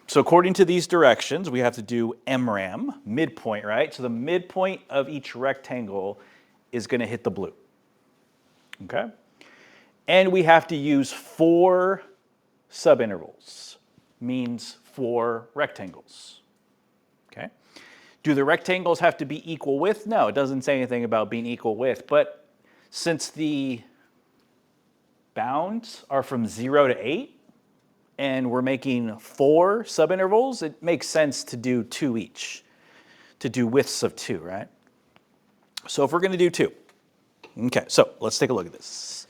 So according to these directions, we have to do MRAM, midpoint, right? So the midpoint of each rectangle is going to hit the blue. Okay? And we have to use 4 subintervals, means 4 rectangles. Okay? Do the rectangles have to be equal width? No, it doesn't say anything about being equal width, but since the bounds are from 0 to 8, and we're making 4 subintervals, it makes sense to do 2 each, to do widths of 2, right? So if we're going to do 2, okay, so let's take a look at this.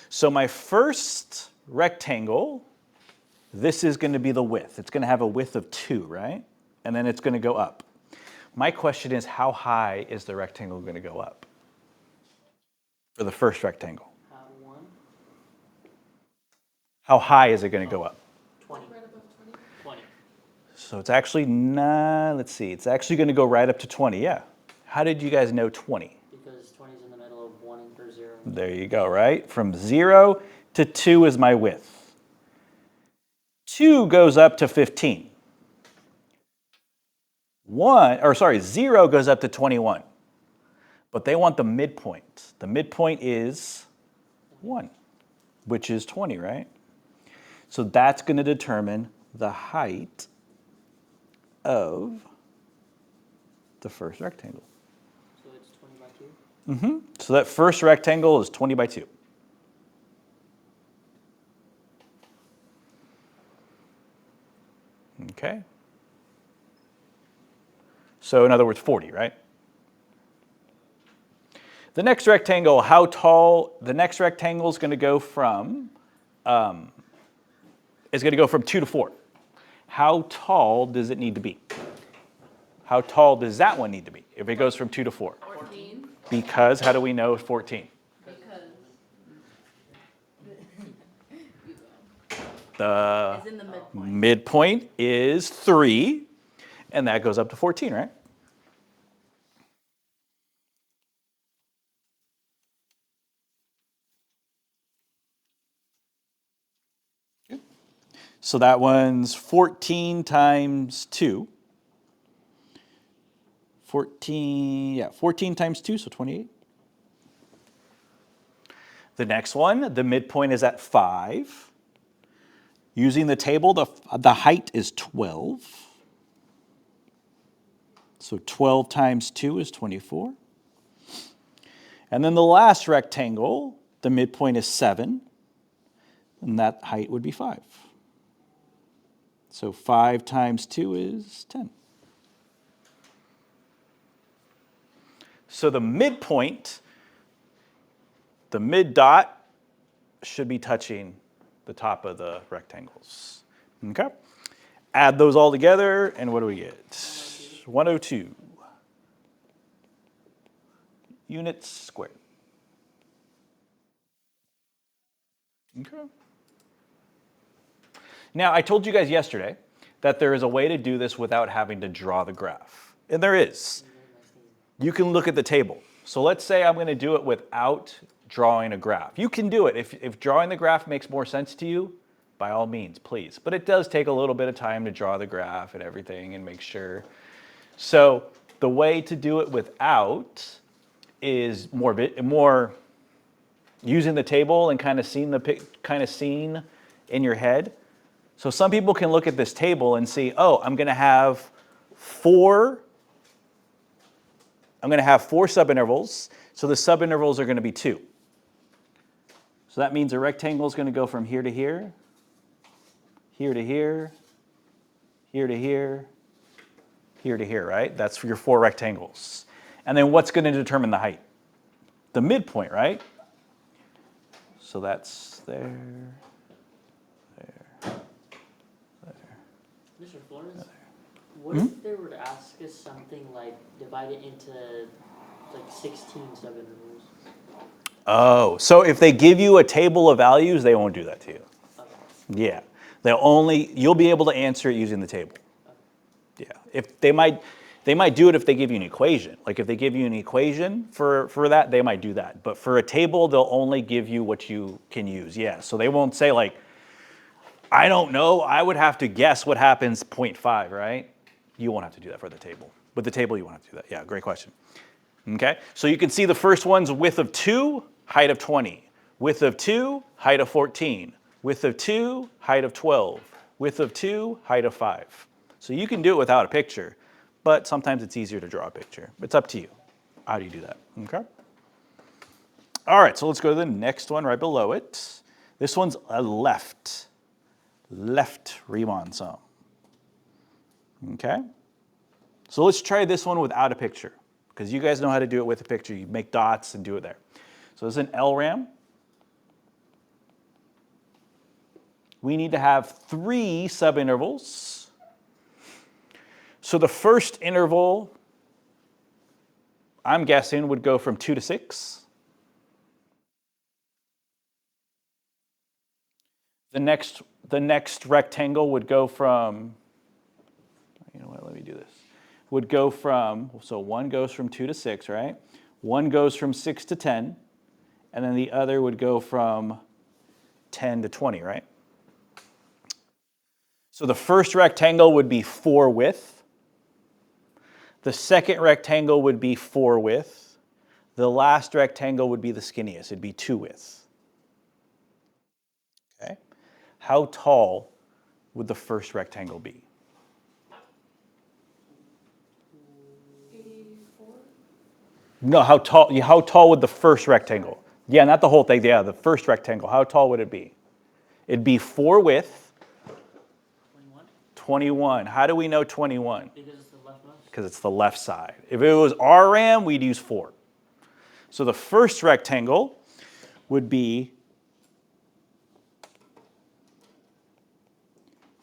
So my first rectangle, this is going to be the width. It's going to have a width of 2, right? And then it's going to go up. My question is, how high is the rectangle going to go up for the first rectangle? 1. How high is it going to go up? 20. 20. So it's actually not, let's see, it's actually going to go right up to 20, yeah. How did you guys know 20? Because 20 is in the middle of 1 or 0. There you go, right? From 0 to 2 is my width. 2 goes up to 15. 0 goes up to 21. But they want the midpoint. The midpoint is 1, which is 20, right? So that's going to determine the height of the first rectangle. So it's 20 by 2? So that first rectangle is 20 by 2. Okay. So in other words, 40, right? The next rectangle, how tall? The next rectangle is going to go from 2 to 4. How tall does it need to be? How tall does that one need to be if it goes from 2 to 4? 14. Because how do we know 14? Because The it's in the midpoint. midpoint is 3, and that goes up to 14, right? So that one's 14 times 2. 14 times 2, so 28. The next one, the midpoint is at 5. Using the table, the height is 12. So 12 times 2 is 24. And then the last rectangle, the midpoint is 7, and that height would be 5. So 5 times 2 is 10. So the midpoint, the mid dot, should be touching the top of the rectangles. Okay? Add those all together, and what do we get? 102 units squared. Okay. Now, I told you guys yesterday that there is a way to do this without having to draw the graph. And there is. You can look at the table. So let's say I'm going to do it without drawing a graph. You can do it. If drawing the graph makes more sense to you, by all means, please. But it does take a little bit of time to draw the graph and everything and make sure. So the way to do it without is more using the table and kind of seeing in your head. So some people can look at this table and see, oh, I'm going to have 4 subintervals. So the subintervals are going to be 2. So that means a rectangle is going to go from here to here, here to here, here to here, here to here, right? That's for your 4 rectangles. And then what's going to determine the height? The midpoint, right? So that's there, there, there. Mr. Flores, what if they were to ask us something like divide it into like 16 subintervals? Oh, so if they give you a table of values, they won't do that to you. Okay. Yeah, you'll be able to answer it using the table. Yeah, if they might do it if they give you an equation. Like if they give you an equation for that, they might do that. But for a table, they'll only give you what you can use. Yeah, so they won't say like, I don't know. I would have to guess what happens 0.5, right? You won't have to do that for the table. With the table, you won't have to do that. Yeah, great question. Okay, so you can see the first one's width of 2, height of 20. Width of 2, height of 14. Width of 2, height of 12. Width of 2, height of 5. So you can do it without a picture, but sometimes it's easier to draw a picture. It's up to you. How do you do that? Okay. All right, so let's go to the next one right below it. This one's a left Riemann sum. Okay? So let's try this one without a picture, because you guys know how to do it with a picture. You make dots and do it there. So this is an LRAM. We need to have 3 subintervals. So the first interval, I'm guessing, would go from 2 to 6. The next rectangle would go from, you know what, let me do this. Would go from, so one goes from 2 to 6, right? One goes from 6 to 10, and then the other would go from 10 to 20, right? So the first rectangle would be 4 width. The second rectangle would be 4 width. The last rectangle would be the skinniest. It'd be 2 width. Okay? How tall would the first rectangle be? 84? No, how tall would the first rectangle? Yeah, not the whole thing. Yeah, the first rectangle. How tall would it be? It'd be 4 width. 21? 21. How do we know 21? Because it's the leftmost. Because it's the left side. If it was RAM, we'd use 4. So the first rectangle would be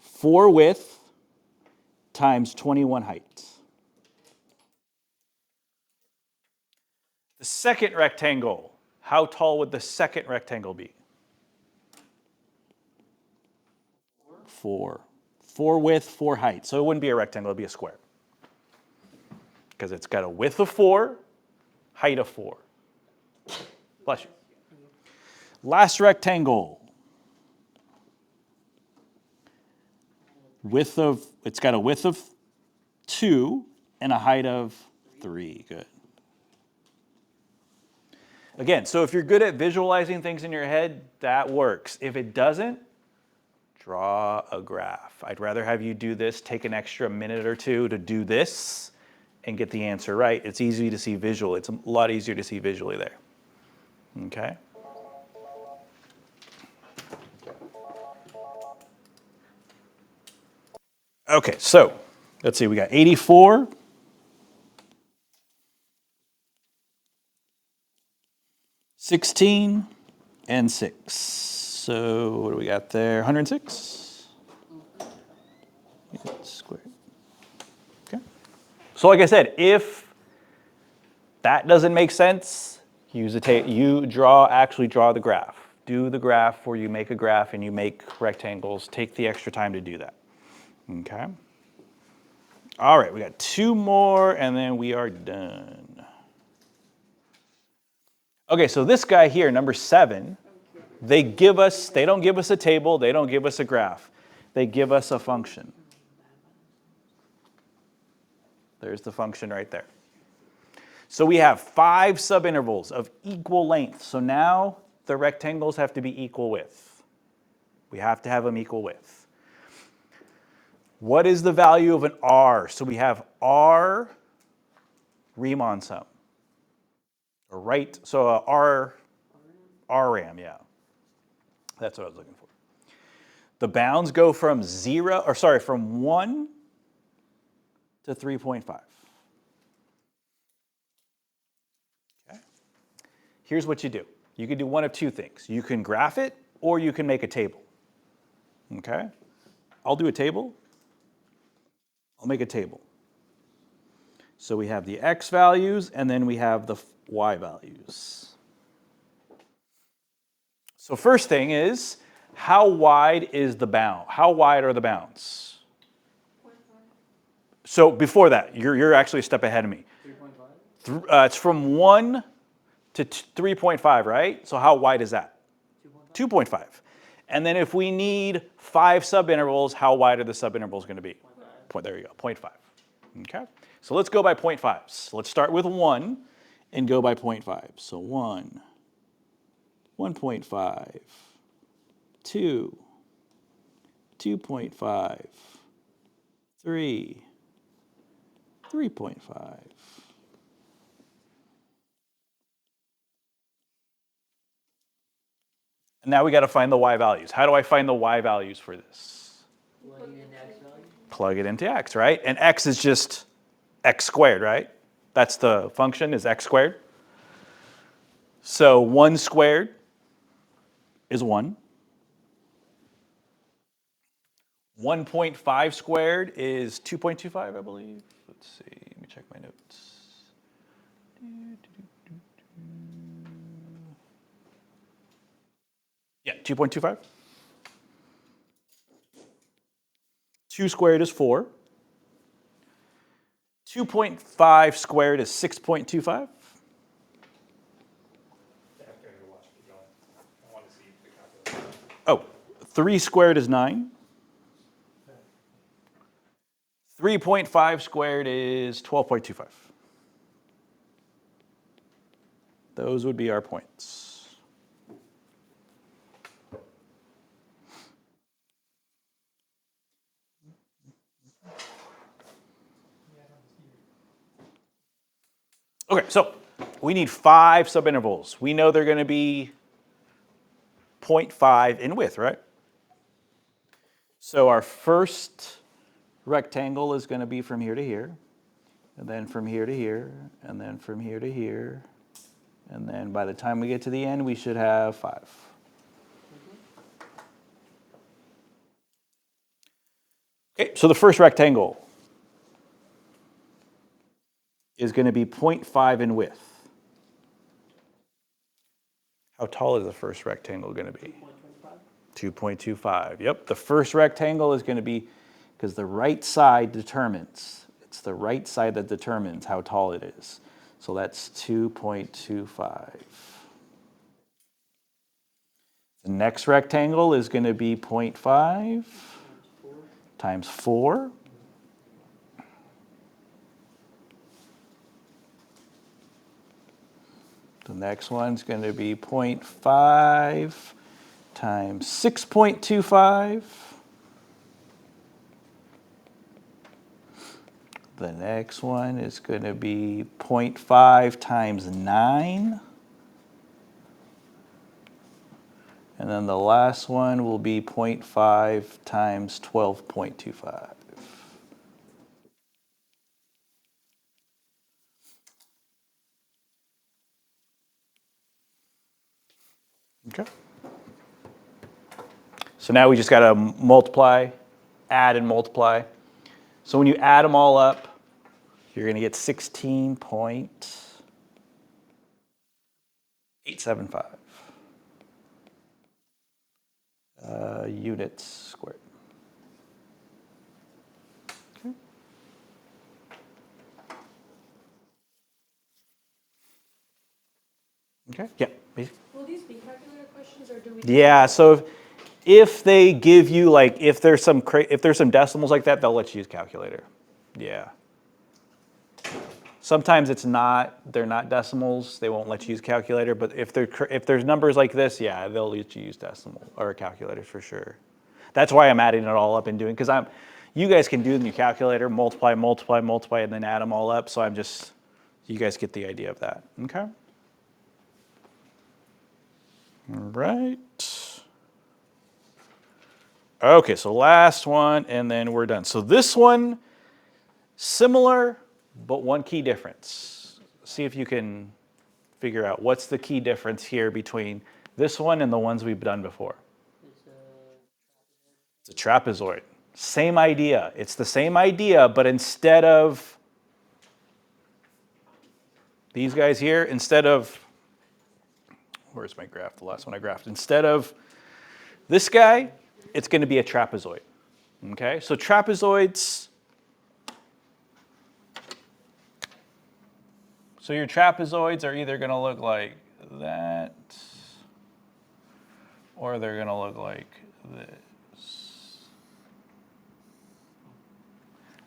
4 width times 21 height. The second rectangle, how tall would the second rectangle be? 4. 4 width, 4 height. So it wouldn't be a rectangle, it'd be a square. Because it's got a width of 4, height of 4. Bless you. Last rectangle. It's got a width of 2 and a height of 3. Good. Again, so if you're good at visualizing things in your head, that works. If it doesn't, draw a graph. I'd rather have you do this, take an extra minute or two to do this and get the answer right. It's easy to see visually. It's a lot easier to see visually there. Okay? Okay, so let's see, we got 84. 16 and 6. So what do we got there? 106? Squared. Okay. So like I said, if that doesn't make sense, use actually draw the graph. Do the graph where you make a graph and you make rectangles. Take the extra time to do that. Okay. All right, we got 2 more and then we are done. Okay, so this guy here, number 7, they don't give us a table, they don't give us a graph. They give us a function. There's the function right there. So we have 5 subintervals of equal length. So now the rectangles have to be equal width. We have to have them equal width. What is the value of an R? So we have R Riemann sum. RAM, yeah. That's what I was looking for. The bounds go from 1 to 3.5. Okay. Here's what you do. You can do one of 2 things. You can graph it or you can make a table. Okay? I'll do a table. I'll make a table. So we have the x values and then we have the y values. So first thing is, how wide is the bound? How wide are the bounds? 0.5. So before that, you're actually a step ahead of me. 3.5? It's from 1 to 3.5, right? So how wide is that? 2.5. And then if we need 5 subintervals, how wide are the subintervals going to be? 0.5. There you go, 0.5. Okay, so let's go by 0.5s. Let's start with 1 and go by 0.5. So 1, 1.5, 2, 2.5, 3, 3.5. And now we got to find the y values. How do I find the y values for this? Plug in the x value. Plug it into x, right? And x is just x squared, right? That's the function, is x squared. So 1 squared is 1. 1.5 squared is 2.25, I believe. Let's see, let me check my notes. Yeah, 2.25. 2 squared is 4. 2.5 squared is 6.25. Oh, 3 squared is 9. 3.5 squared is 12.25. Those would be our points. Okay, so we need 5 subintervals. We know they're going to be 0.5 in width, right? So our first rectangle is going to be from here to here, and then from here to here, and then from here to here, and then by the time we get to the end, we should have 5. Okay, so the first rectangle is going to be 0.5 in width. How tall is the first rectangle going to be? 2.25. Yep, the first rectangle is going to be, because the right side determines, it's the right side that determines how tall it is. So that's 2.25. The next rectangle is going to be 0.5 times 4. The next one's going to be 0.5 times 6.25. The next one is going to be 0.5 times 9. And then the last one will be 0.5 times 12.25. Okay. So now we just got to multiply, add and multiply. So when you add them all up, you're going to get 16.875 units squared. Okay. Okay. Yeah. Will these be calculator questions, or do we? Yeah. So if they give you, like, if there's some decimals like that, they'll let you use calculator. Yeah. Sometimes they're not decimals. They won't let you use calculator. But if there's numbers like this, yeah, they'll let you use decimal or a calculator for sure. That's why I'm adding it all up and doing, because you guys can do it in your calculator, multiply, multiply, multiply, and then add them all up. So you guys get the idea of that. Okay. All right. Okay, so last one, and then we're done. So this one, similar, but one key difference. See if you can figure out what's the key difference here between this one and the ones we've done before. It's a trapezoid. Same idea. It's the same idea, but instead of these guys here, where's my graph? The last one I graphed. Instead of this guy, it's going to be a trapezoid. Okay, so trapezoids. So your trapezoids are either going to look like that, or they're going to look like this.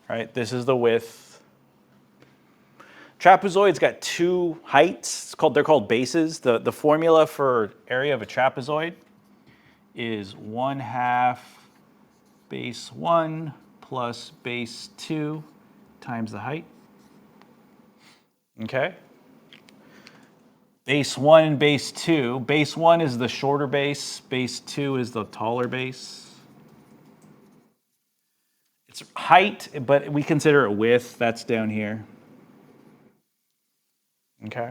Right? This is the width. Trapezoid's got two heights. They're called bases. The formula for area of a trapezoid is 1/2 base 1 plus base 2 times the height. Okay? Base 1 and base 2. Base 1 is the shorter base. Base 2 is the taller base. It's height, but we consider it width. That's down here. Okay?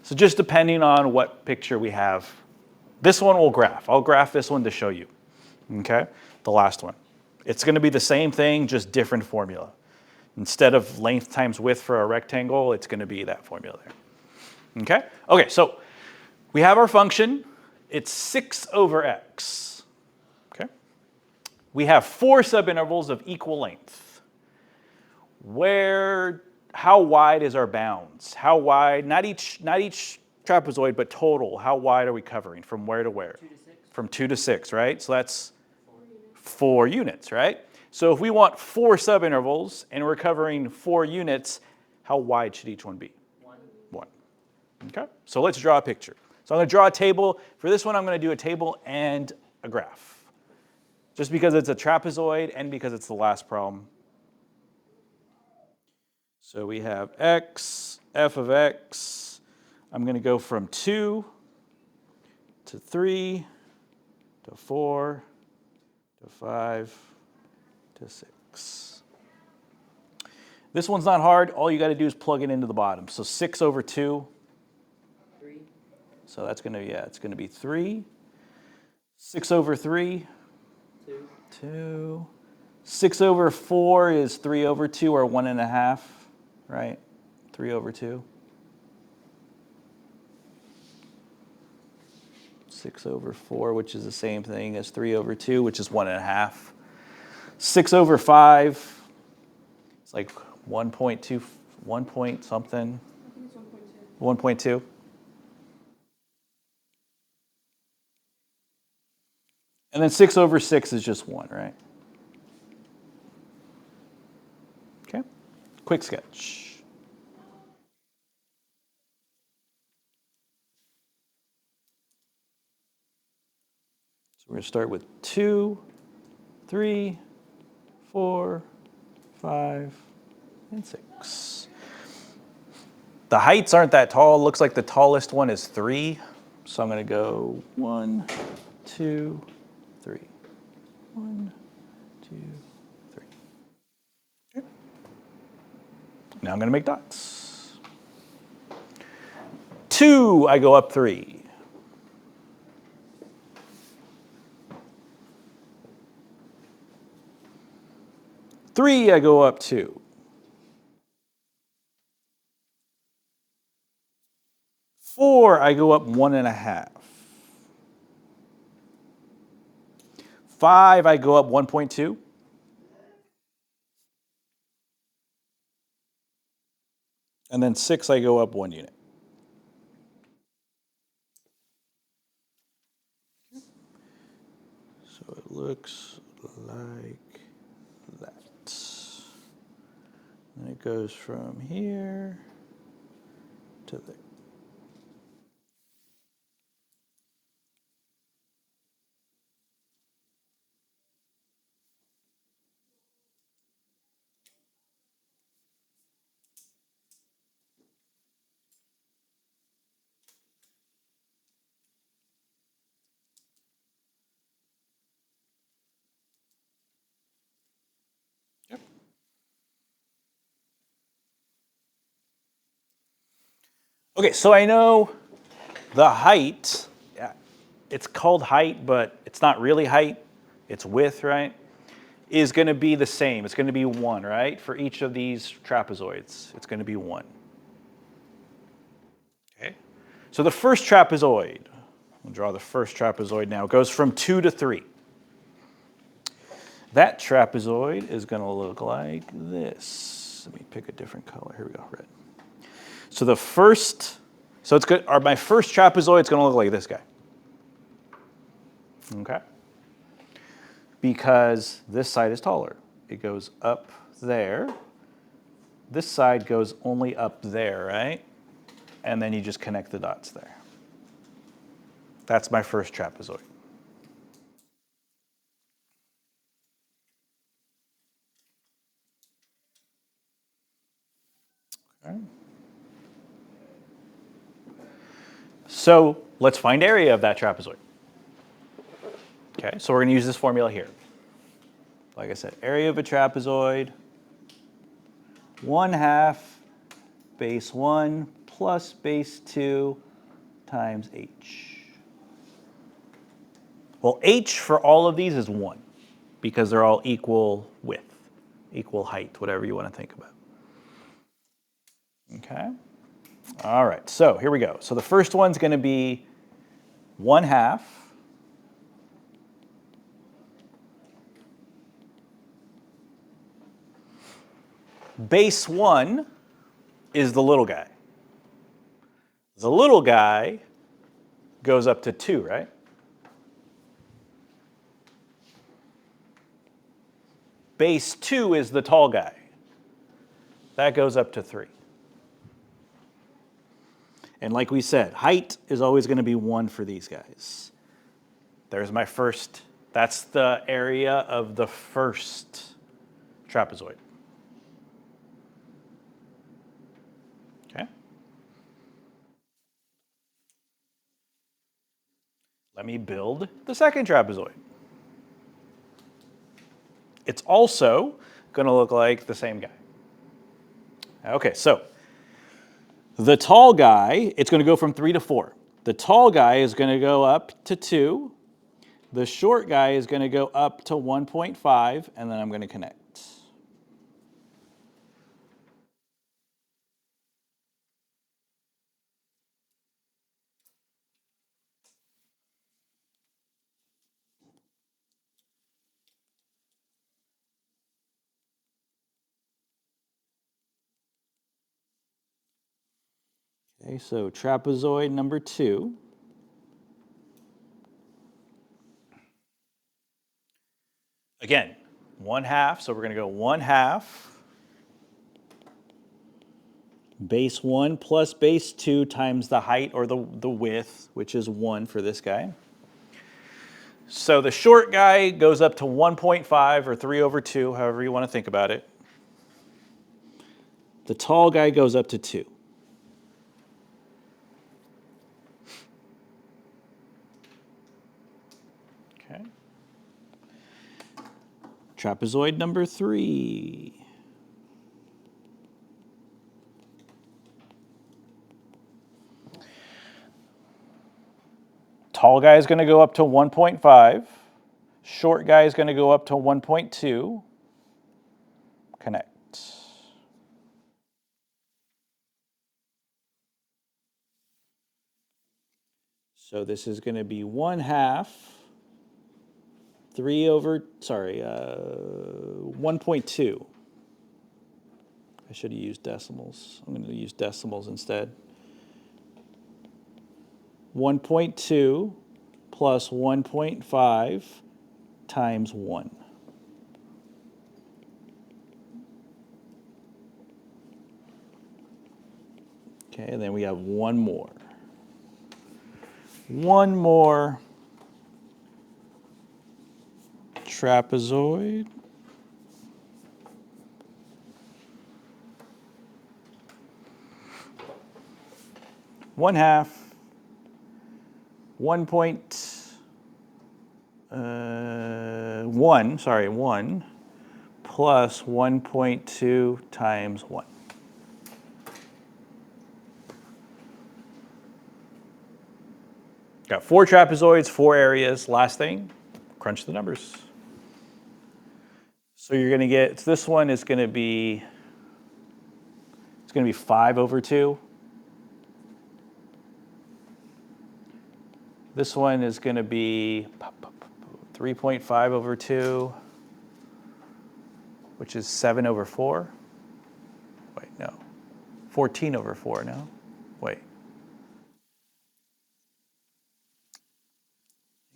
So just depending on what picture we have. This one we'll graph. I'll graph this one to show you. Okay? The last one. It's going to be the same thing, just different formula. Instead of length times width for a rectangle, it's going to be that formula there. Okay? Okay, so we have our function. It's 6 over x. Okay? We have 4 subintervals of equal length. How wide is our bounds? How wide, not each trapezoid, but total, how wide are we covering? From where to where? 2 to 6. From 2 to 6, right? So that's 4 units, right? So if we want 4 subintervals and we're covering 4 units, how wide should each one be? 1. 1. Okay, so let's draw a picture. So I'm going to draw a table. For this one, I'm going to do a table and a graph. Just because it's a trapezoid and because it's the last problem. So we have x, f of x. I'm going to go from 2 to 3 to 4 to 5 to 6. This one's not hard. All you got to do is plug it into the bottom. So 6 over 2. 3. So that's going to, it's going to be 3. 6 over 3. 2. 2. 6 over 4 is 3 over 2, or 1.5, right? 3 over 2. 6 over 4, which is the same thing as 3 over 2, which is 1.5. 6 over 5, it's like 1.2, 1 point something. I think it's 1.2. 1.2. And then 6 over 6 is just 1, right? Okay. Quick sketch. So we're going to start with 2, 3, 4, 5, and 6. The heights aren't that tall. It looks like the tallest one is 3. So I'm going to go 1, 2, 3. 1, 2, 3. Okay. Now I'm going to make dots. 2, I go up 3. 3, I go up 2. 4, I go up 1.5. 5, I go up 1.2. And then 6, I go up 1 unit. So it looks like that. And it goes from here to there. Okay, so I know the height, it's called height, but it's not really height, it's width, right? Is going to be the same. It's going to be 1, right? For each of these trapezoids, it's going to be 1. Okay, so the first trapezoid, we'll draw the first trapezoid now, goes from 2 to 3. That trapezoid is going to look like this. Let me pick a different color. Here we go, red. So it's good. My first trapezoid is going to look like this guy. Okay? Because this side is taller. It goes up there. This side goes only up there, right? And then you just connect the dots there. That's my first trapezoid. Okay. So let's find area of that trapezoid. Okay, so we're going to use this formula here. Like I said, area of a trapezoid, 1/2 base 1 plus base 2 times h. Well, h for all of these is 1 because they're all equal width, equal height, whatever you want to think about. Okay. All right, so here we go. So the first one's going to be 1/2 base 1 is the little guy. The little guy goes up to 2, right? Base 2 is the tall guy. That goes up to 3. And like we said, height is always going to be 1 for these guys. There's my first, that's the area of the first trapezoid. Okay? Let me build the second trapezoid. It's also going to look like the same guy. Okay, so the tall guy, it's going to go from 3 to 4. The tall guy is going to go up to 2. The short guy is going to go up to 1.5, and then I'm going to connect. Okay, so trapezoid number 2. Again, 1/2, so we're going to go 1/2 base 1 plus base 2 times the height or the width, which is 1 for this guy. So the short guy goes up to 1.5 or 3 over 2, however you want to think about it. The tall guy goes up to 2. Okay. Trapezoid number 3. Tall guy is going to go up to 1.5. Short guy is going to go up to 1.2. Connect. So this is going to be 1/2 1.2. I should have used decimals. I'm going to use decimals instead. 1.2 plus 1.5 times 1. Okay, and then we have one more. One more trapezoid. One half, 1 plus 1.2 times 1. Got 4 trapezoids, 4 areas. Last thing, crunch the numbers. So you're going to get, this one is going to be, it's going to be 5 over 2. This one is going to be 3.5 over 2, which is 7 over 4. Wait, no. 14 over 4, no? Wait.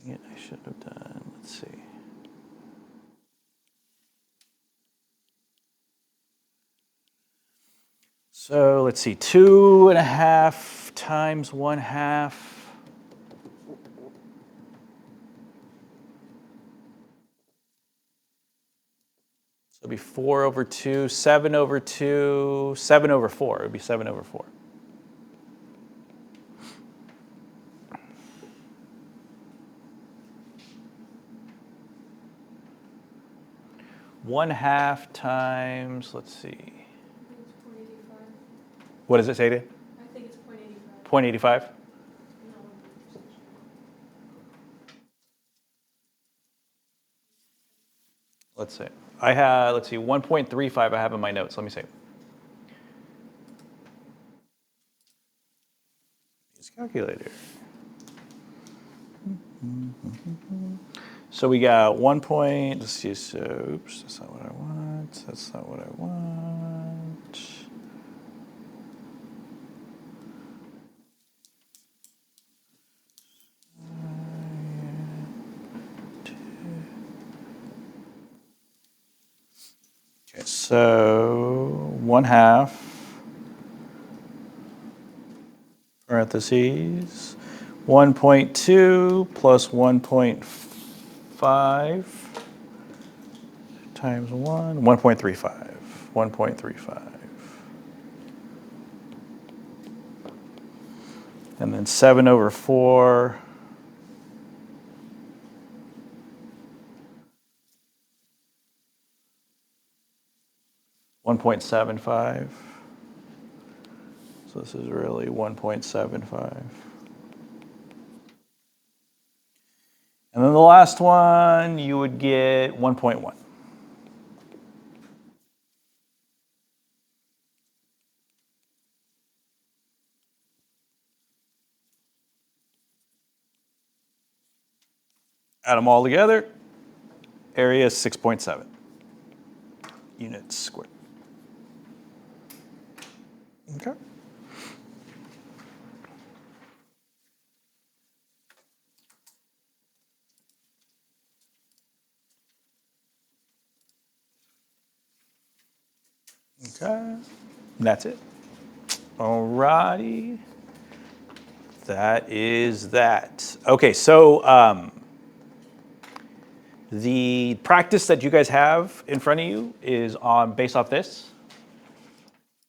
I should should have done, let's see. So let's see, 2.5 times 1/2. So it'd be 4/2, 7/2, 7/4. It would be 7/4. One half times, let's see. I think it's 0.85. What does it say again? I think it's 0.85. 0.85? No, 100% sure. Let's see. I have, let's see, 1.35 I have in my notes. Let me see. Use calculator. So we got 1 point, let's see, so, oops, that's not what I want. That's not what I want. Okay, so 1/2 parentheses 1.2 plus 1.5 times 1.35. 1.35. And then 7/4. 1.75. So this is really 1.75. And then the last one, you would get 1.1. Add them all together, area is 6.7 units squared. Okay. Okay, and that's it. All righty. That is that. Okay, so the practice that you guys have in front of you is based off this.